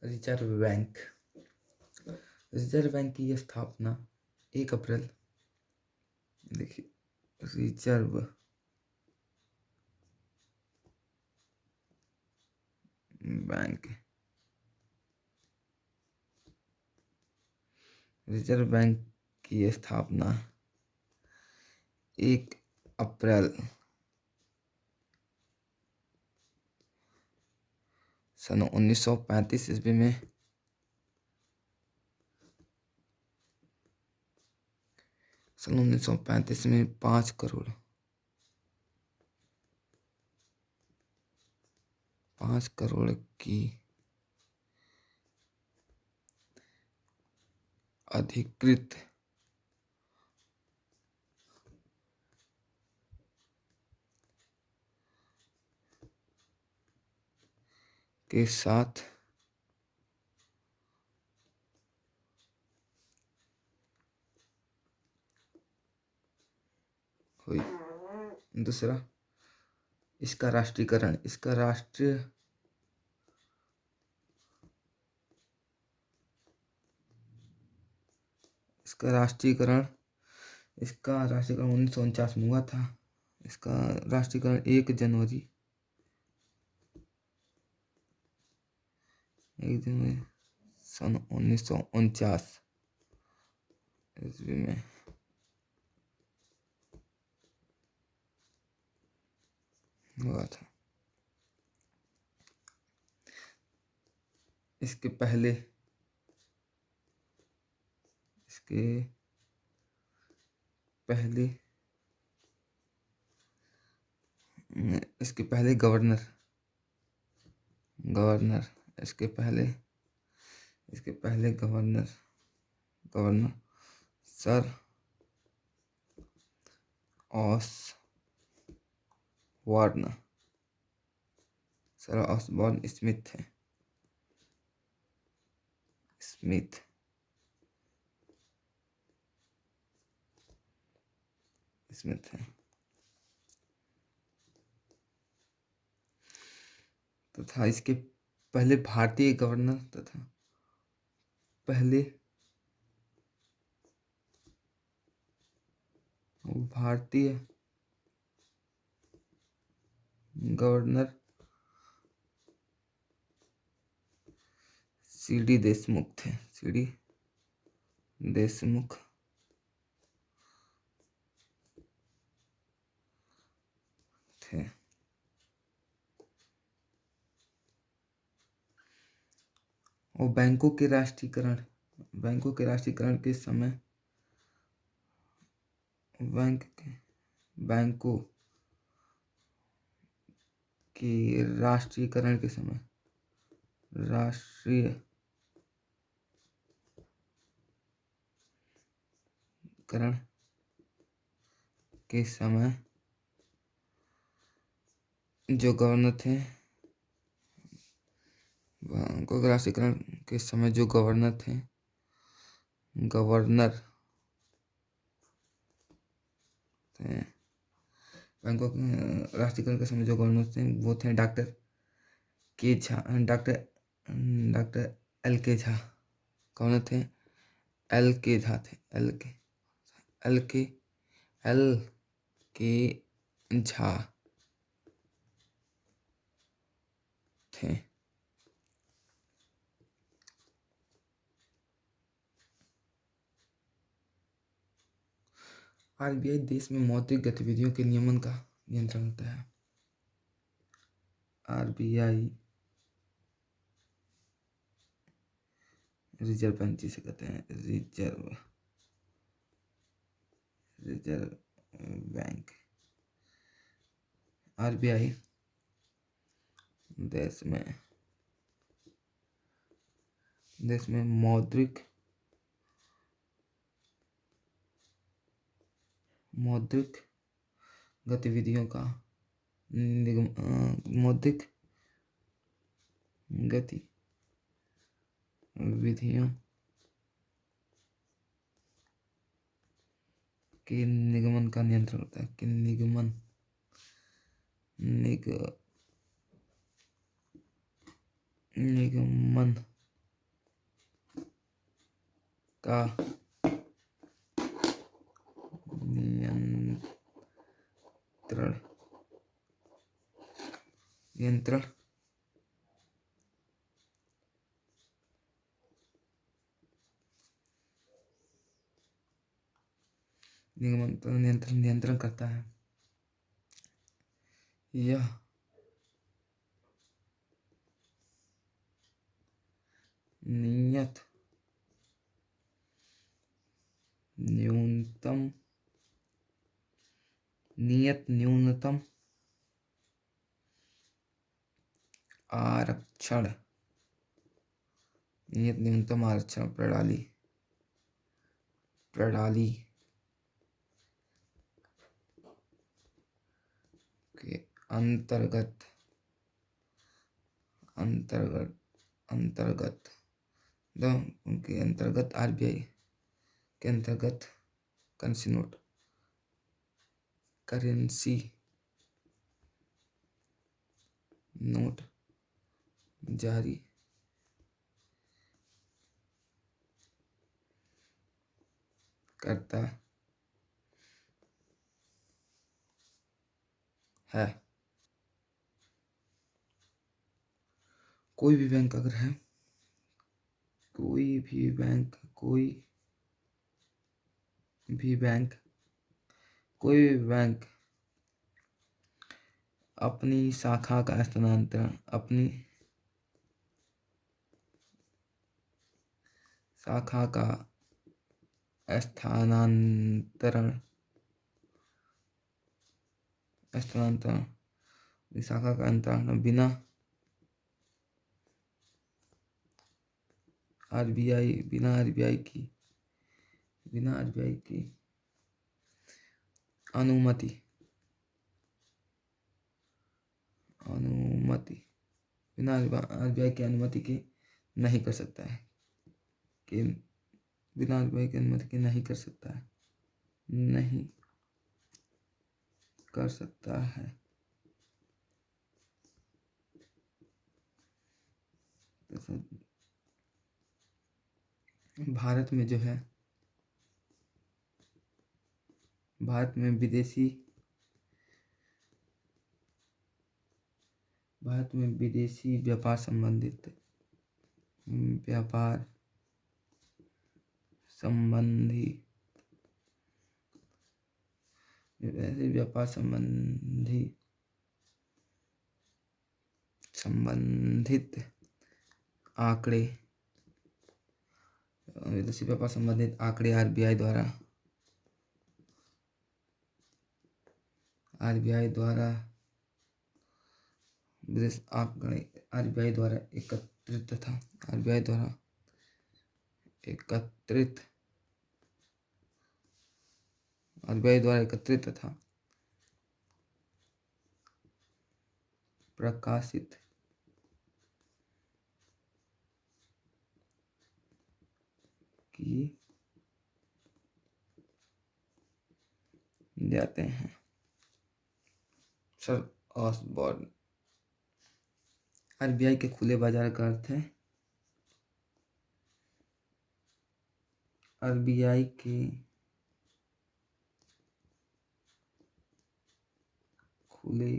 Reserve bank. Reserve bank की स्थापना 1 अप्रैल, देखिए, रिजर्व बैंक, रिजर्व बैंक की स्थापना 1 अप्रैल सन 1935 ईस्वी में सन 1935 में 5 करोड़ की अधिकृत के साथ हुई। दूसरा, इसका राष्ट्रीयकरण, इसका राष्ट्रीयकरण 1949 में हुआ था। इसका राष्ट्रीयकरण 1 जनवरी सन 1949 ईस्वी में हुआ था। इसके पहले गवर्नर सर ऑसबॉर्न स्मिथ है। तथा इसके पहले भारतीय गवर्नर तथा पहले भारतीय गवर्नर सीडी देशमुख थे। और बैंकों के राष्ट्रीयकरण के समय जो गवर्नर थे, बैंकों के राष्ट्रीयकरण के समय जो गवर्नर थे, बैंकों के राष्ट्रीयकरण के समय जो गवर्नर थे वो थे डॉक्टर एल के झा। कौन थे? एल के झा थे। एल के झा थे। आरबीआई देश में मौद्रिक गतिविधियों के नियमन का नियंत्रण करता है। आरबीआई रिजर्व बैंक जिसे कहते हैं, रिजर्व बैंक। आरबीआई देश में मौद्रिक गतिविधियों का मौद्रिक गतिविधियों के निगमन का नियंत्रण होता है। निगमन का नियंत्रण नियंत्रण नियंत्रण करता है। यह नियत न्यूनतम आरक्षण प्रणाली के अंतर्गत उनके अंतर्गत आरबीआई के अंतर्गत करेंसी नोट जारी करता है। कोई भी बैंक अगर है, कोई भी बैंक अपनी शाखा का स्थानांतरण बिना आरबीआई की अनुमति के नहीं कर सकता है। नहीं कर सकता है। भारत में जो है, भारत में विदेशी व्यापार संबंधी संबंधित आंकड़े आरबीआई द्वारा एकत्रित तथा प्रकाशित किए जाते हैं। Sir Osborne. आरबीआई के खुले बाजार का अर्थ है आरबीआई के खुले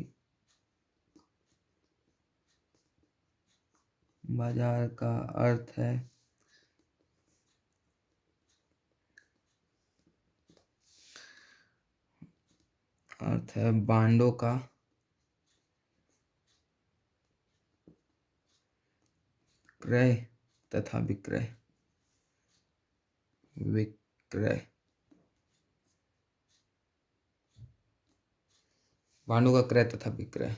बाजार का अर्थ है बांडों का क्रय तथा विक्रय। बांडों का क्रय तथा विक्रय।